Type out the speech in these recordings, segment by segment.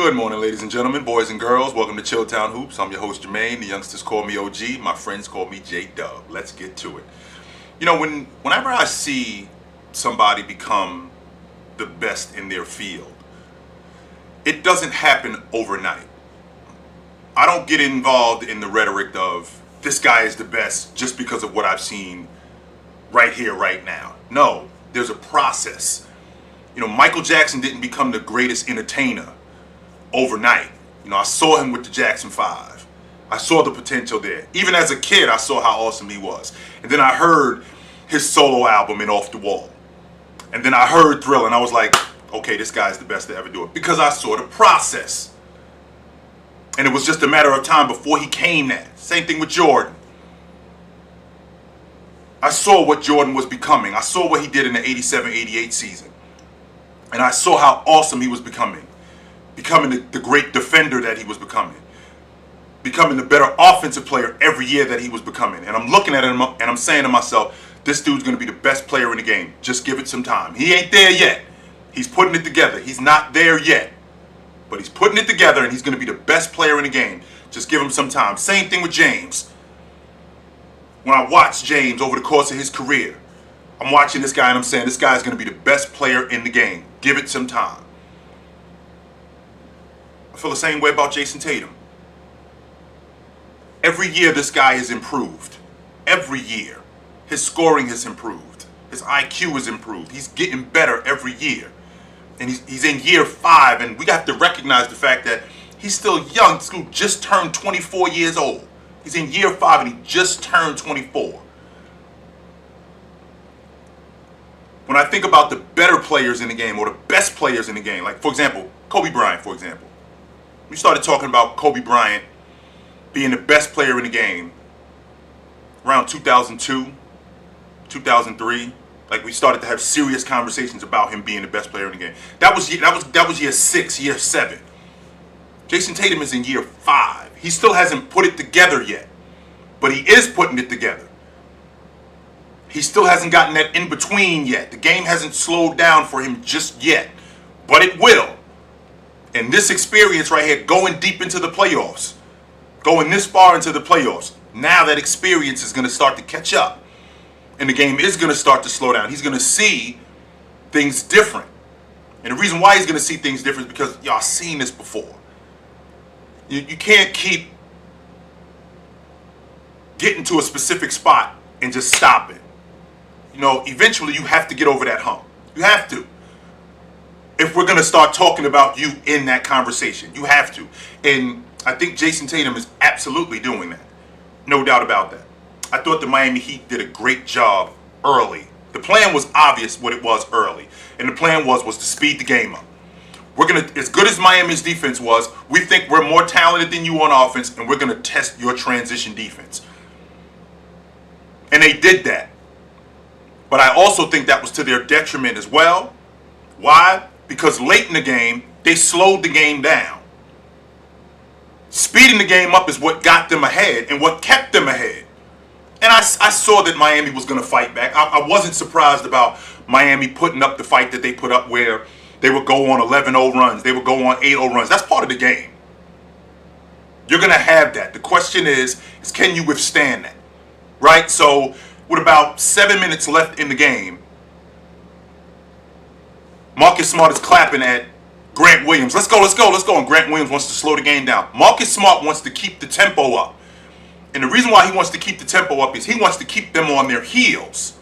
Good morning, ladies and gentlemen, boys and girls. Welcome to Chilltown Hoops. I'm your host, Jermaine. The youngsters call me OG. My friends call me J-Dub. Let's get to it. You know, whenever I see somebody become the best in their field, it doesn't happen overnight. I don't get involved in the rhetoric of this guy is the best just because of what I've seen right here, right now. No, there's a process. You know, Michael Jackson didn't become the greatest entertainer overnight. You know, I saw him with the Jackson 5. I saw the potential there. Even as a kid, I saw how awesome he was. And then I heard his solo album in Off the Wall. And then I heard Thrill, and I was like, okay, this guy's the best to ever do it. Because I saw the process. And it was just a matter of time before he came there. Same thing with Jordan. I saw what Jordan was becoming. I saw what he did in the 87-88 season. And I saw how awesome he was becoming the great defender that he was becoming the better offensive player every year that he was becoming. And I'm looking at him and I'm saying to myself, this dude's going to be the best player in the game. Just give it some time. He ain't there yet. He's putting it together. He's not there yet. But he's putting it together and he's going to be the best player in the game. Just give him some time. Same thing with James. When I watch James over the course of his career, I'm watching this guy and I'm saying this guy's going to be the best player in the game. Give it some time. I feel the same way about Jason Tatum. Every year this guy has improved. Every year. His scoring has improved. His IQ has improved. He's getting better every year. And he's in year 5, and we have to recognize the fact that he's still young. This dude just turned 24 years old. He's in year 5 and he just turned 24. When I think about the better players in the game or the best players in the game, like for example, Kobe Bryant, for example. We started talking about Kobe Bryant being the best player in the game around 2002, 2003. Like we started to have serious conversations about him being the best player in the game. That was year 6, year 7. Jason Tatum is in year 5. He still hasn't put it together yet, but he is putting it together. He still hasn't gotten that in between yet. The game hasn't slowed down for him just yet, but it will. And this experience right here, going deep into the playoffs, going this far into the playoffs, now that experience is going to start to catch up. And the game is going to start to slow down. He's going to see things different. And the reason why he's going to see things different is because y'all seen this before. You can't keep getting to a specific spot and just stop it. You know, eventually you have to get over that hump. You have to. If we're going to start talking about you in that conversation, you have to. And I think Jason Tatum is absolutely doing that. No doubt about that. I thought the Miami Heat did a great job early. The plan was obvious what it was early. And the plan was to speed the game up. We're going to, as good as Miami's defense was, we think we're more talented than you on offense, and we're going to test your transition defense. And they did that. But I also think that was to their detriment as well. Why? Because late in the game, they slowed the game down. Speeding the game up is what got them ahead and what kept them ahead. And I saw that Miami was going to fight back. I wasn't surprised about Miami putting up the fight that they put up where they would go on 11-0 runs. They would go on 8-0 runs. That's part of the game. You're going to have that. The question is can you withstand that? Right? So with about 7 minutes left in the game, Marcus Smart is clapping at Grant Williams. Let's go. And Grant Williams wants to slow the game down. Marcus Smart wants to keep the tempo up. And the reason why he wants to keep the tempo up is he wants to keep them on their heels.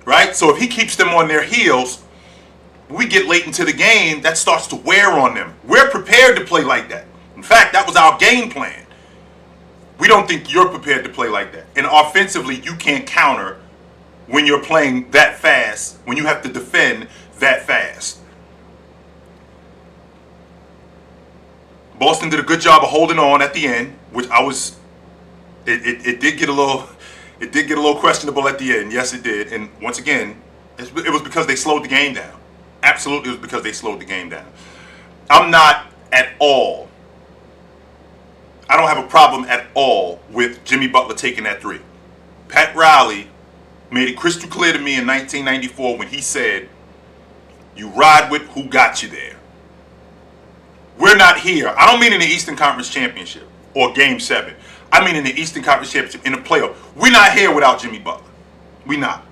Right? So if he keeps them on their heels, we get late into the game, that starts to wear on them. We're prepared to play like that. In fact, that was our game plan. We don't think you're prepared to play like that. And offensively, you can't counter when you're playing that fast, when you have to defend that fast. Boston did a good job of holding on at the end, which it did get a little questionable at the end. Yes, it did. And once again, it was because they slowed the game down. Absolutely, it was because they slowed the game down. I'm not at all. I don't have a problem at all with Jimmy Butler taking that 3. Pat Riley made it crystal clear to me in 1994 when he said, you ride with who got you there. We're not here. I don't mean in the Eastern Conference Championship or Game 7. I mean in the Eastern Conference Championship, in the playoff. We're not here without Jimmy Butler. We not.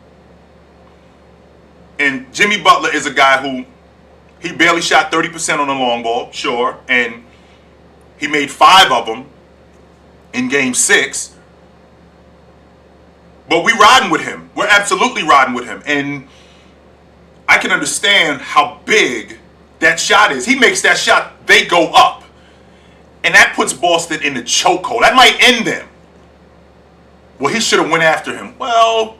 And Jimmy Butler is a guy who, he barely shot 30% on the long ball, sure, and he made 5 of them in Game 6. But we riding with him. We're absolutely riding with him. And I can understand how big that shot is. He makes that shot, they go up. And that puts Boston in the chokehold. That might end them. Well, he should have went after him. Well,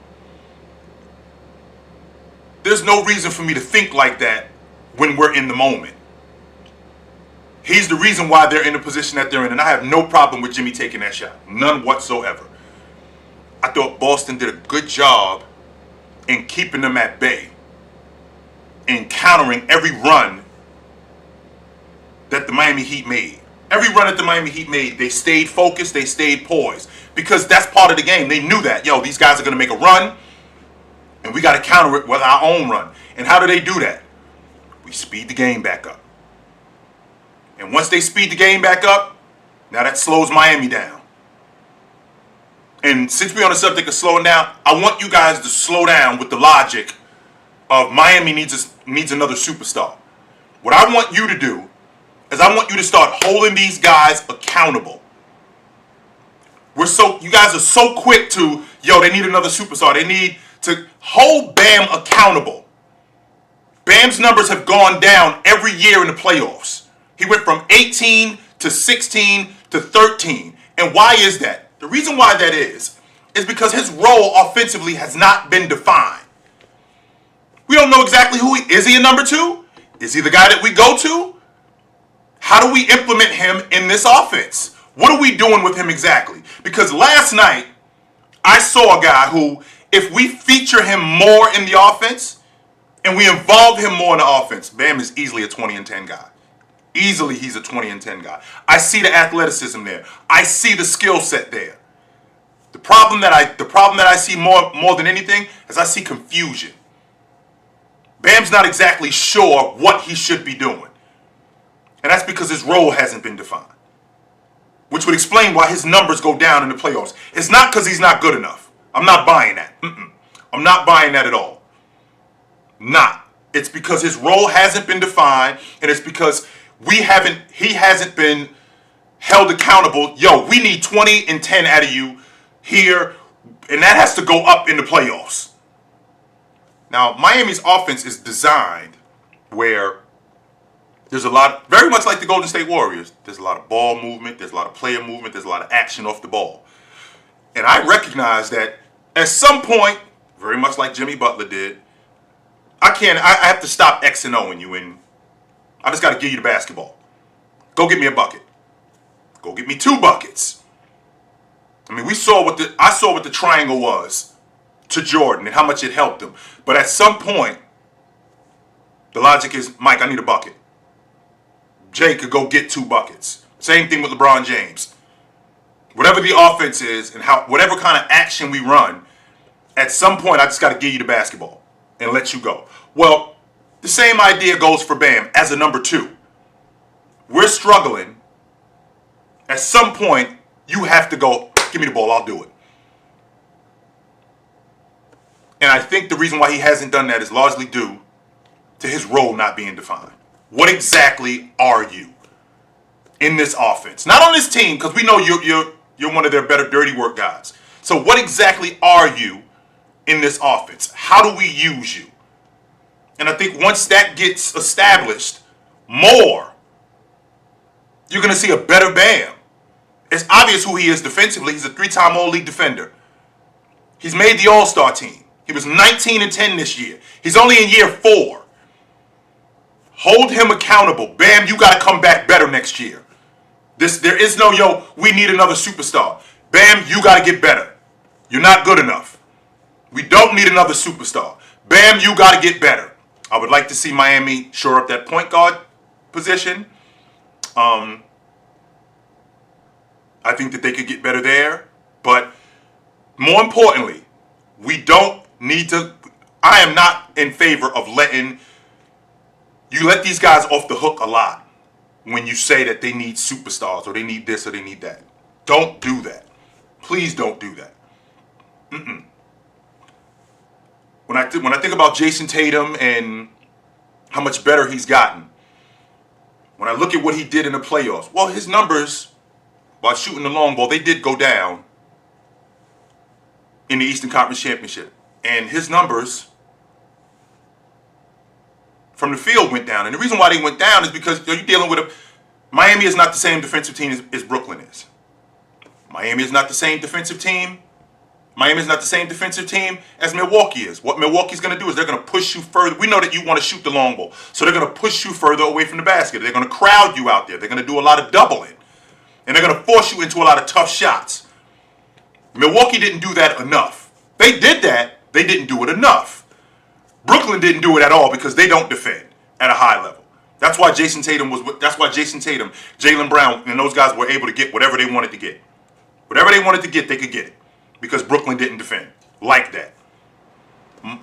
there's no reason for me to think like that when we're in the moment. He's the reason why they're in the position that they're in. And I have no problem with Jimmy taking that shot. None whatsoever. I thought Boston did a good job in keeping them at bay, in countering every run that the Miami Heat made. Every run that the Miami Heat made, they stayed focused, they stayed poised. Because that's part of the game. They knew that. Yo, these guys are going to make a run, and we got to counter it with our own run. And how do they do that? We speed the game back up. And once they speed the game back up, now that slows Miami down. And since we're on the subject of slowing down, I want you guys to slow down with the logic of Miami needs another superstar. What I want you to do is I want you to start holding these guys accountable. You guys are so quick to, yo, they need another superstar. They need to hold Bam accountable. Bam's numbers have gone down every year in the playoffs. He went from 18 to 16 to 13. And why is that? The reason why that is because his role offensively has not been defined. We don't know exactly who he is. He a number 2? Is he the guy that we go to? How do we implement him in this offense? What are we doing with him exactly? Because last night, I saw a guy who, if we feature him more in the offense and we involve him more in the offense, Bam is easily a 20 and 10 guy. Easily he's a 20 and 10 guy. I see the athleticism there. I see the skill set there. The problem that I see more than anything is I see confusion. Bam's not exactly sure what he should be doing. And that's because his role hasn't been defined. Which would explain why his numbers go down in the playoffs. It's not because he's not good enough. I'm not buying that. I'm not buying that at all. Not. It's because his role hasn't been defined, and it's because he hasn't been held accountable. Yo, we need 20 and 10 out of you here, and that has to go up in the playoffs. Now, Miami's offense is designed where there's a lot, very much like the Golden State Warriors, there's a lot of ball movement, there's a lot of player movement, there's a lot of action off the ball. And I recognize that at some point, very much like Jimmy Butler did, I have to stop X and O in you, and I just got to give you the basketball. Go get me a bucket. Go get me 2 buckets. I mean, I saw what the triangle was to Jordan and how much it helped him. But at some point, the logic is, Mike, I need a bucket. Jay could go get 2 buckets. Same thing with LeBron James. Whatever the offense is and whatever kind of action we run, at some point I just got to give you the basketball and let you go. Well, the same idea goes for Bam as a number 2. We're struggling. At some point, you have to go, give me the ball, I'll do it. And I think the reason why he hasn't done that is largely due to his role not being defined. What exactly are you in this offense? Not on this team, because we know you're one of their better dirty work guys. So what exactly are you in this offense? How do we use you? And I think once that gets established more, you're going to see a better Bam. It's obvious who he is defensively. He's a 3-time All-League defender. He's made the All-Star team. He was 19 and 10 this year. He's only in year 4. Hold him accountable. Bam, you got to come back better next year. There is no, yo, we need another superstar. Bam, you got to get better. You're not good enough. We don't need another superstar. Bam, you got to get better. I would like to see Miami shore up that point guard position. I think that they could get better there. But more importantly, we don't need to, I am not in favor of letting you let these guys off the hook a lot. when you say that they need superstars or they need this or they need that. Don't do that. Please don't do that. When I think about Jason Tatum and how much better he's gotten, when I look at what he did in the playoffs, well, his numbers while shooting the long ball, they did go down in the Eastern Conference Championship. And his numbers from the field went down. And the reason why they went down is because you're dealing with Miami is not the same defensive team as Brooklyn is. Miami is not the same defensive team. Miami is not the same defensive team as Milwaukee is. What Milwaukee's going to do is they're going to push you further. We know that you want to shoot the long ball, so they're going to push you further away from the basket. They're going to crowd you out there. They're going to do a lot of doubling, and they're going to force you into a lot of tough shots. Milwaukee didn't do that enough. They did that. They didn't do it enough. Brooklyn didn't do it at all because they don't defend at a high level. That's why Jason Tatum, Jaylen Brown, and those guys were able to get whatever they wanted to get. Whatever they wanted to get, they could get it. Because Brooklyn didn't defend like that.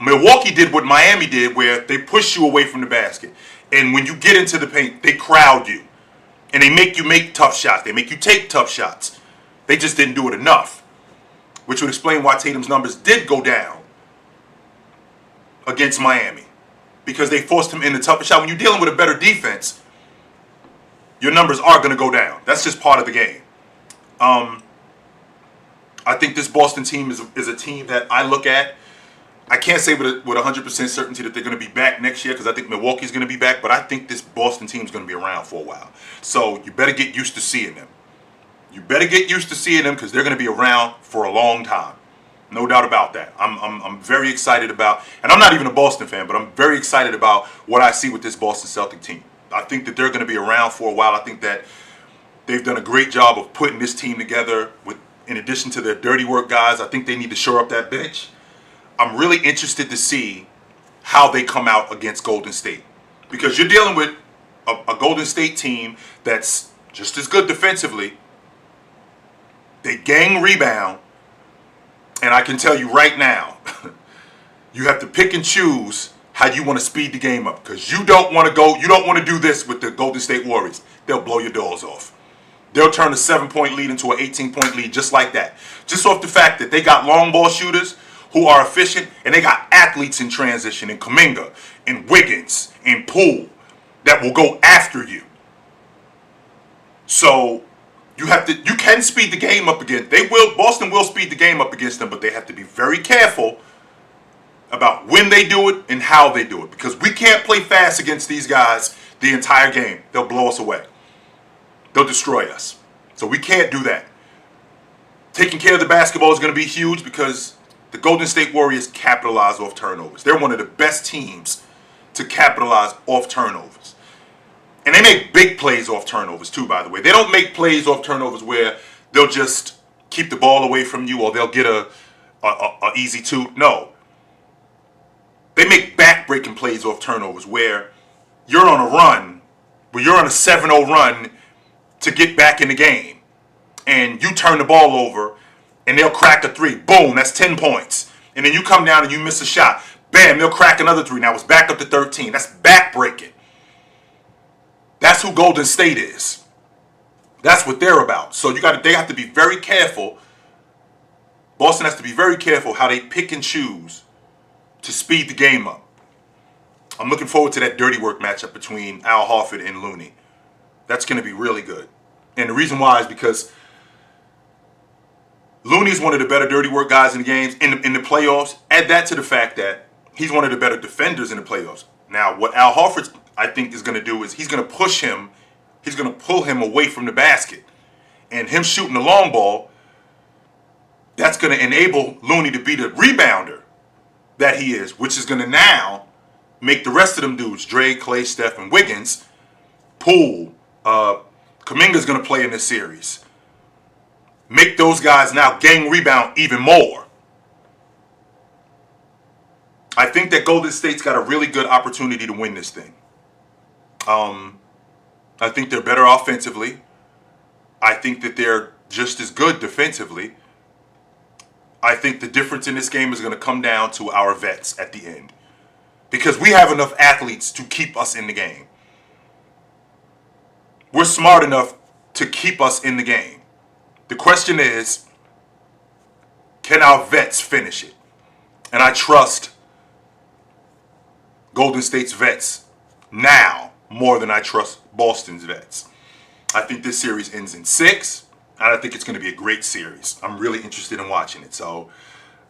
Milwaukee did what Miami did, where they push you away from the basket. And when you get into the paint, they crowd you. And they make you make tough shots. They make you take tough shots. They just didn't do it enough. Which would explain why Tatum's numbers did go down against Miami. Because they forced him in the toughest shot. When you're dealing with a better defense, your numbers are going to go down. That's just part of the game. I think this Boston team is a team that I look at. I can't say with 100% certainty that they're going to be back next year because I think Milwaukee's going to be back, but I think this Boston team is going to be around for a while. So you better get used to seeing them. You better get used to seeing them because they're going to be around for a long time. No doubt about that. I'm very excited about, and I'm not even a Boston fan, but I'm very excited about what I see with this Boston Celtic team. I think that they're going to be around for a while. I think that they've done a great job of putting this team together in addition to their dirty work guys. I think they need to shore up that bench. I'm really interested to see how they come out against Golden State. Because you're dealing with a Golden State team that's just as good defensively. They gang rebound. And I can tell you right now, you have to pick and choose how you want to speed the game up. Because you don't want to do this with the Golden State Warriors. They'll blow your doors off. They'll turn a 7-point lead into an 18-point lead just like that. Just off the fact that they got long ball shooters who are efficient, and they got athletes in transition, in Kuminga, in Wiggins, in Poole, that will go after you. So you can speed the game up again. Boston will speed the game up against them, but they have to be very careful about when they do it and how they do it. Because we can't play fast against these guys the entire game. They'll blow us away. They'll destroy us. So we can't do that. Taking care of the basketball is going to be huge because the Golden State Warriors capitalize off turnovers. They're one of the best teams to capitalize off turnovers. And they make big plays off turnovers too, by the way. They don't make plays off turnovers where they'll just keep the ball away from you or they'll get a easy two. No. They make back-breaking plays off turnovers where you're on a run, where you're on a 7-0 run to get back in the game. And you turn the ball over, and they'll crack a three. Boom, that's 10 points. And then you come down and you miss a shot. Bam, they'll crack another three. Now it's back up to 13. That's back-breaking. That's who Golden State is. That's what they're about. So they have to be very careful. Boston has to be very careful how they pick and choose to speed the game up. I'm looking forward to that dirty work matchup between Al Horford and Looney. That's going to be really good. And the reason why is because Looney's one of the better dirty work guys in the games, in the playoffs. Add that to the fact that he's one of the better defenders in the playoffs. Now, what Al Horford, I think, is going to do is he's going to push him, he's going to pull him away from the basket. And him shooting the long ball, that's going to enable Looney to be the rebounder that he is, which is going to now make the rest of them dudes, Dre, Clay, Steph, and Wiggins, Poole, Kuminga's going to play in this series. Make those guys now gang rebound even more. I think that Golden State's got a really good opportunity to win this thing. I think they're better offensively. I think that they're just as good defensively. I think the difference in this game is going to come down to our vets at the end. Because we have enough athletes to keep us in the game. we're smart enough to keep us in the game. The question is, can our vets finish it? And I trust Golden State's vets now more than I trust Boston's vets. I think this series ends in 6, and I think it's going to be a great series. I'm really interested in watching it. So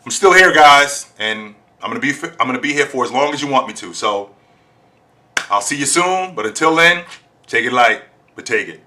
I'm still here, guys, and I'm going to be here for as long as you want me to. So I'll see you soon, but until then, take it light, but take it.